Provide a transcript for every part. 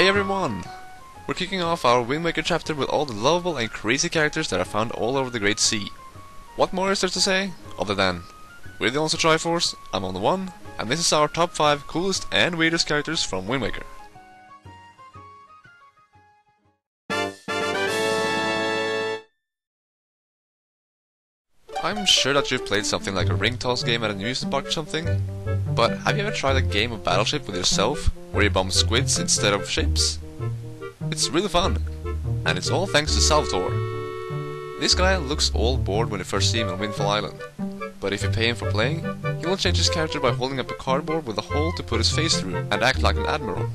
Hey everyone! We're kicking off our Wind Waker chapter with all the lovable and crazy characters that are found all over the Great Sea. What more is there to say, other than we're the Once Triforce, I'm on the one, and this is our top 5 coolest and weirdest characters from Wind Waker. I'm sure that you've played something like a ring toss game at an amusement park or something, but have you ever tried a game of Battleship with yourself, where you bomb squids instead of ships? It's really fun, and it's all thanks to Salvatore. This guy looks all bored when you first see him on Windfall Island, but if you pay him for playing, he will change his character by holding up a cardboard with a hole to put his face through and act like an admiral.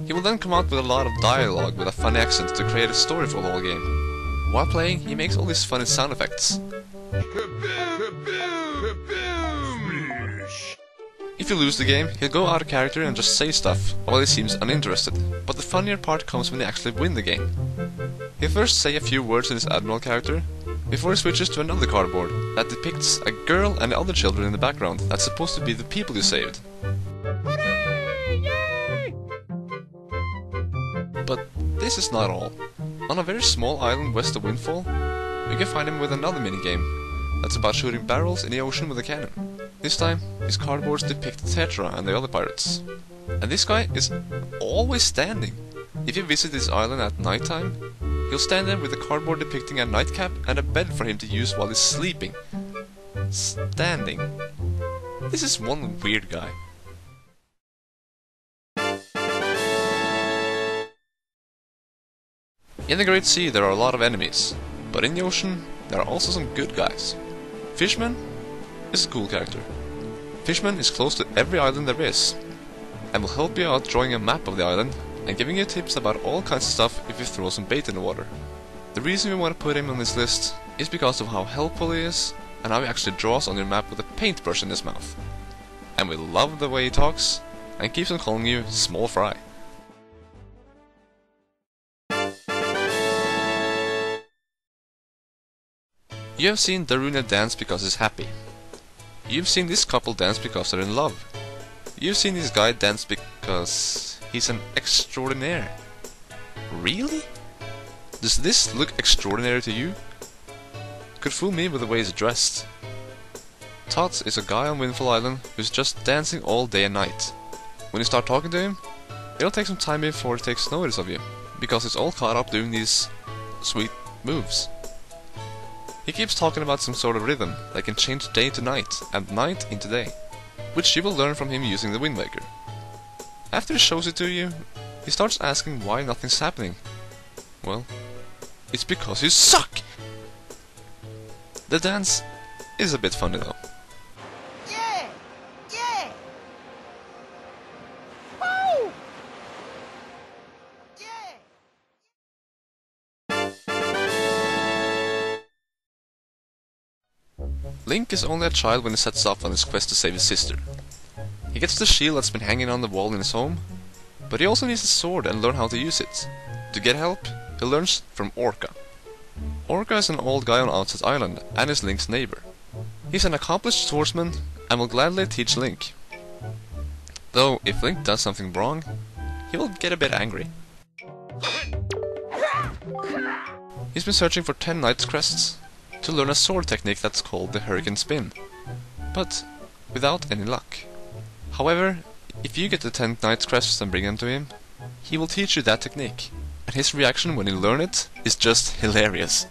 He will then come out with a lot of dialogue with a funny accent to create a story for the whole game. While playing, he makes all these funny sound effects. If you lose the game, he'll go out of character and just say stuff, while he seems uninterested, but the funnier part comes when you actually win the game. He'll first say a few words in his Admiral character, before he switches to another cardboard that depicts a girl and other children in the background that's supposed to be the people you saved. But this is not all. On a very small island west of Windfall, you can find him with another minigame that's about shooting barrels in the ocean with a cannon. This time, his cardboards depict Tetra and the other pirates. And this guy is always standing. If you visit this island at night time, he'll stand there with a cardboard depicting a nightcap and a bed for him to use while he's sleeping. Standing. This is one weird guy. In the Great Sea there are a lot of enemies, but in the ocean there are also some good guys. Fishmen is a cool character. Fishmen is close to every island there is, and will help you out drawing a map of the island and giving you tips about all kinds of stuff if you throw some bait in the water. The reason we want to put him on this list is because of how helpful he is and how he actually draws on your map with a paintbrush in his mouth. And we love the way he talks and keeps on calling you small fry. You have seen Daruna dance because he's happy. You've seen this couple dance because they're in love. You've seen this guy dance because he's an extraordinaire. Really? Does this look extraordinary to you? Could fool me with the way he's dressed. Tott is a guy on Windfall Island who's just dancing all day and night. When you start talking to him, it'll take some time before he takes notice of you, because he's all caught up doing these sweet moves. He keeps talking about some sort of rhythm that can change day to night and night into day, which you will learn from him using the Wind Waker. After he shows it to you, he starts asking why nothing's happening. Well, it's because you suck! The dance is a bit funny though. Yeah! Yeah! Woo! Link is only a child when he sets off on his quest to save his sister. He gets the shield that's been hanging on the wall in his home, but he also needs a sword and learn how to use it. To get help, he learns from Orca. Orca is an old guy on Outset Island and is Link's neighbor. He's an accomplished swordsman and will gladly teach Link. Though, if Link does something wrong, he will get a bit angry. He's been searching for 10 Knight's Crests to learn a sword technique that's called the Hurricane Spin, but without any luck. However, if you get the 10 Knight's Crests and bring them to him, he will teach you that technique, and his reaction when you learn it is just hilarious.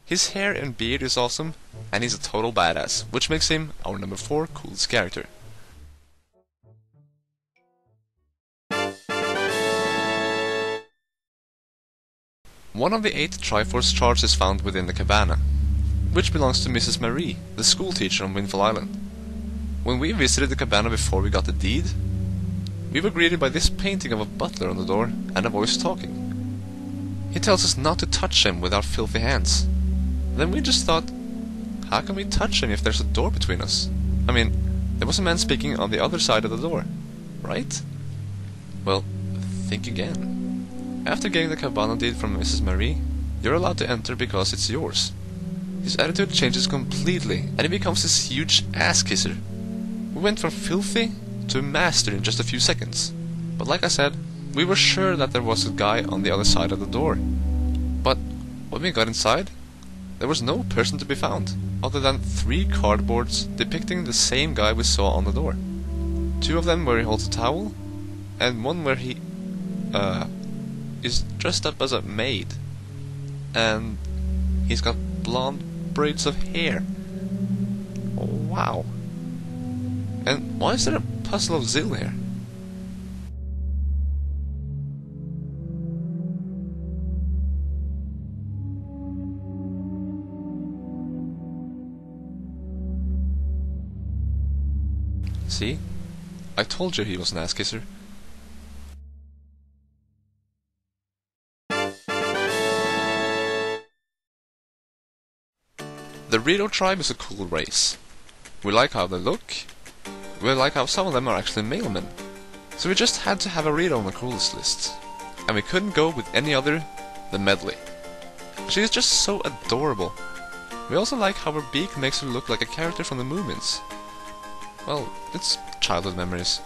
His hair and beard is awesome, and he's a total badass, which makes him our number 4 coolest character. One of the 8 Triforce shards is found within the Cabana, which belongs to Mrs. Marie, the school teacher on Windfall Island. When we visited the Cabana before we got the deed, we were greeted by this painting of a butler on the door and a voice talking. He tells us not to touch him with our filthy hands. Then we just thought, how can we touch him if there's a door between us? I mean, there was a man speaking on the other side of the door, right? Well, think again. After getting the Cabana deed from Mrs. Marie, you're allowed to enter because it's yours. his attitude changes completely and he becomes this huge ass kisser. We went from filthy to master in just a few seconds. But like I said, we were sure that there was a guy on the other side of the door. But when we got inside, there was no person to be found, other than 3 cardboards depicting the same guy we saw on the door. 2 of them where he holds a towel, and one where he is dressed up as a maid. And he's got blonde braids of hair. Oh, wow. And why is there a puzzle of Zill here? See? I told you he was an ass kisser. The Rito tribe is a cool race. We like how they look. We like how some of them are actually mailmen. So we just had to have a Rito on the coolest list. And we couldn't go with any other than Medli. She is just so adorable. We also like how her beak makes her look like a character from the Moomins. Well, it's childhood memories.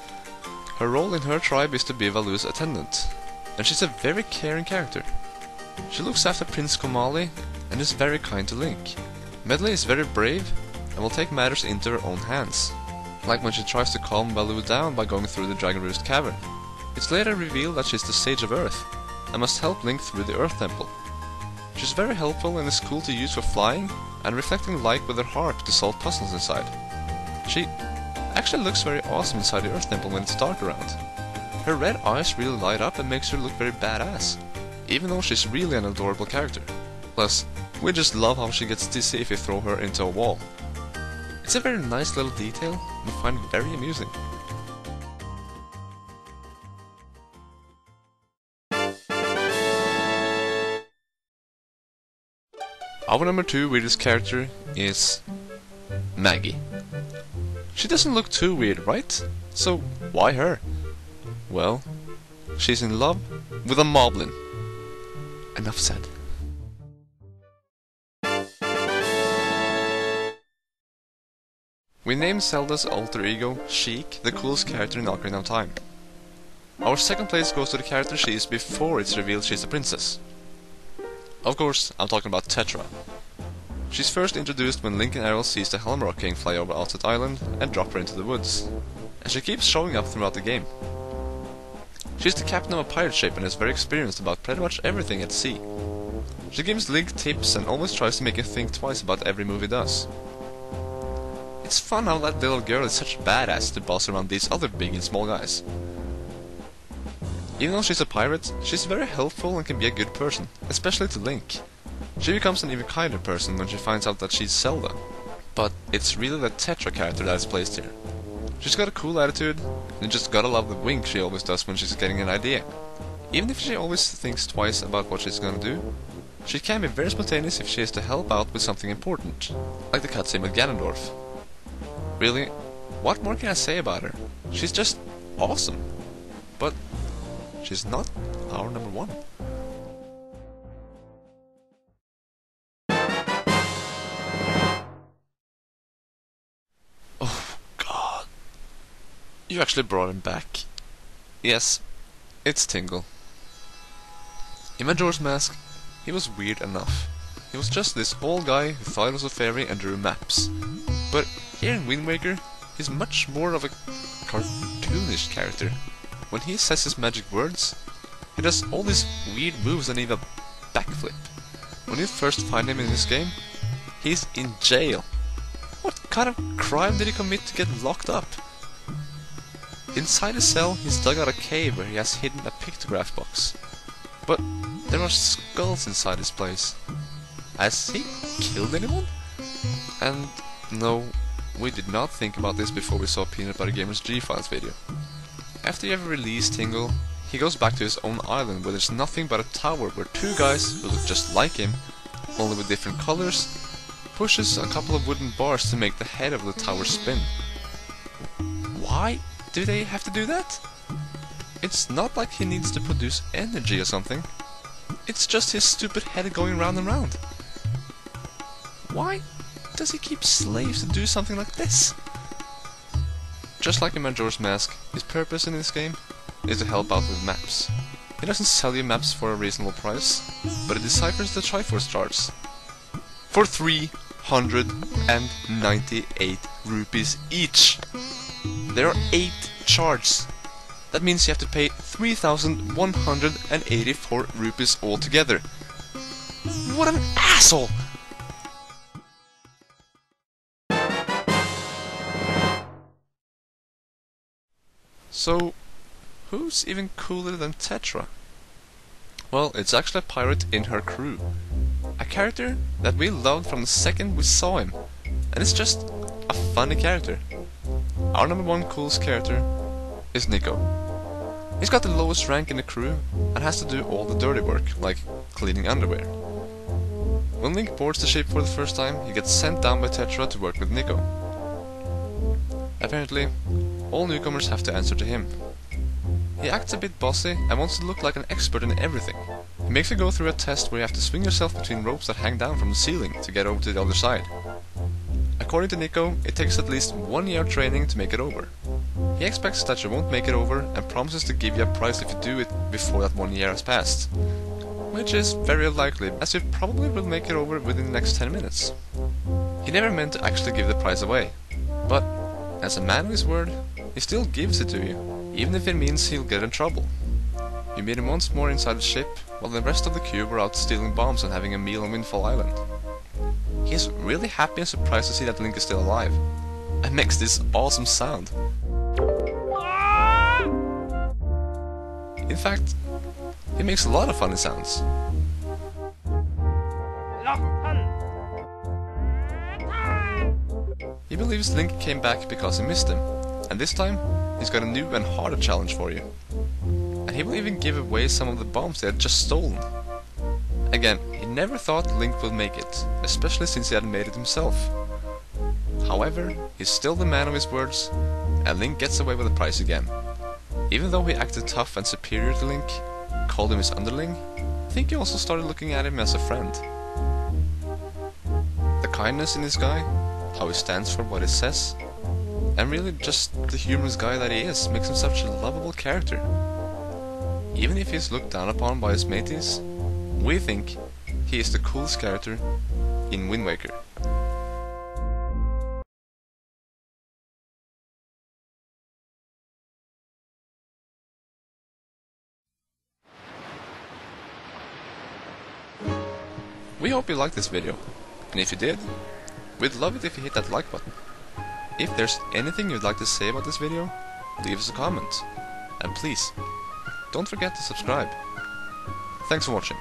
Her role in her tribe is to be Valu's attendant, and she's a very caring character. She looks after Prince Komali and is very kind to Link. Medli is very brave and will take matters into her own hands, like when she tries to calm Valu down by going through the Dragon Roost cavern. It's later revealed that she's the Sage of Earth and must help Link through the Earth Temple. She's very helpful and is cool to use for flying and reflecting light with her harp to solve puzzles inside. She actually looks very awesome inside the Earth Temple when it's dark around. Her red eyes really light up and makes her look very badass, even though she's really an adorable character. Plus, we just love how she gets dizzy if you throw her into a wall. It's a very nice little detail we find very amusing. Our number 2 weirdest character is Maggie. She doesn't look too weird, right? So why her? Well, she's in love with a moblin. Enough said. We named Zelda's alter ego Sheik the coolest character in Ocarina of Time. Our second place goes to the character she is before it's revealed she's a princess. Of course, I'm talking about Tetra. She's first introduced when Link and Errol sees the Helmrock King fly over Outset Island and drop her into the woods, and she keeps showing up throughout the game. She's the captain of a pirate ship and is very experienced about pretty much everything at sea. She gives Link tips and always tries to make him think twice about every move he does. It's fun how that little girl is such a badass to boss around these other big and small guys. Even though she's a pirate, she's very helpful and can be a good person, especially to Link. She becomes an even kinder person when she finds out that she's Zelda. But it's really the Tetra character that is placed here. She's got a cool attitude, and you just gotta love the wink she always does when she's getting an idea. Even if she always thinks twice about what she's gonna do, she can be very spontaneous if she has to help out with something important, like the cutscene with Ganondorf. Really, what more can I say about her? She's just awesome. But she's not our number 1. Oh god. You actually brought him back. Yes, it's Tingle. In Majora's Mask, he was weird enough. He was just this old guy who thought he was a fairy and drew maps. But here in Wind Waker, he's much more of a cartoonish character. When he says his magic words, he does all these weird moves and even a backflip. When you first find him in this game, he's in jail. What kind of crime did he commit to get locked up? Inside his cell, he's dug out a cave where he has hidden a pictograph box. But there are skulls inside his place. Has he killed anyone? And no, we did not think about this before we saw Peanut Butter Gamer's G-Files video. After you have released Tingle, he goes back to his own island where there's nothing but a tower where 2 guys who look just like him, only with different colors, pushes a couple of wooden bars to make the head of the tower spin. Why do they have to do that? It's not like he needs to produce energy or something. It's just his stupid head going round and round. Why does he keep slaves to do something like this? Just like in Majora's Mask, his purpose in this game is to help out with maps. He doesn't sell you maps for a reasonable price, but he deciphers the Triforce charts for 398 rupees each. There are 8 charts. That means you have to pay 3,184 rupees altogether. What an asshole! So, who's even cooler than Tetra? Well, it's actually a pirate in her crew. A character that we loved from the second we saw him. And it's just a funny character. Our number 1 coolest character is Niko. He's got the lowest rank in the crew and has to do all the dirty work, like cleaning underwear. When Link boards the ship for the first time, he gets sent down by Tetra to work with Niko. Apparently, all newcomers have to answer to him. He acts a bit bossy and wants to look like an expert in everything. He makes you go through a test where you have to swing yourself between ropes that hang down from the ceiling to get over to the other side. According to Niko, it takes at least 1 year of training to make it over. He expects that you won't make it over and promises to give you a prize if you do it before that 1 year has passed. Which is very unlikely, as you probably will make it over within the next 10 minutes. He never meant to actually give the prize away, but as a man of his word, he still gives it to you, even if it means he'll get in trouble. You meet him once more inside the ship, while the rest of the crew were out stealing bombs and having a meal on Windfall Island. He is really happy and surprised to see that Link is still alive, and makes this awesome sound. In fact, he makes a lot of funny sounds. He believes Link came back because he missed him, and this time he's got a new and harder challenge for you. And he will even give away some of the bombs they had just stolen. Again, he never thought Link would make it, especially since he had made it himself. However, he's still the man of his words, and Link gets away with the prize again. Even though he acted tough and superior to Link, called him his underling, I think he also started looking at him as a friend. The kindness in this guy, how he stands for what he says, and really just the humorous guy that he is, makes him such a lovable character. Even if he's looked down upon by his mateys, we think he is the coolest character in Wind Waker. We hope you liked this video, and if you did, we'd love it if you hit that like button. If there's anything you'd like to say about this video, leave us a comment, and please, don't forget to subscribe. Thanks for watching.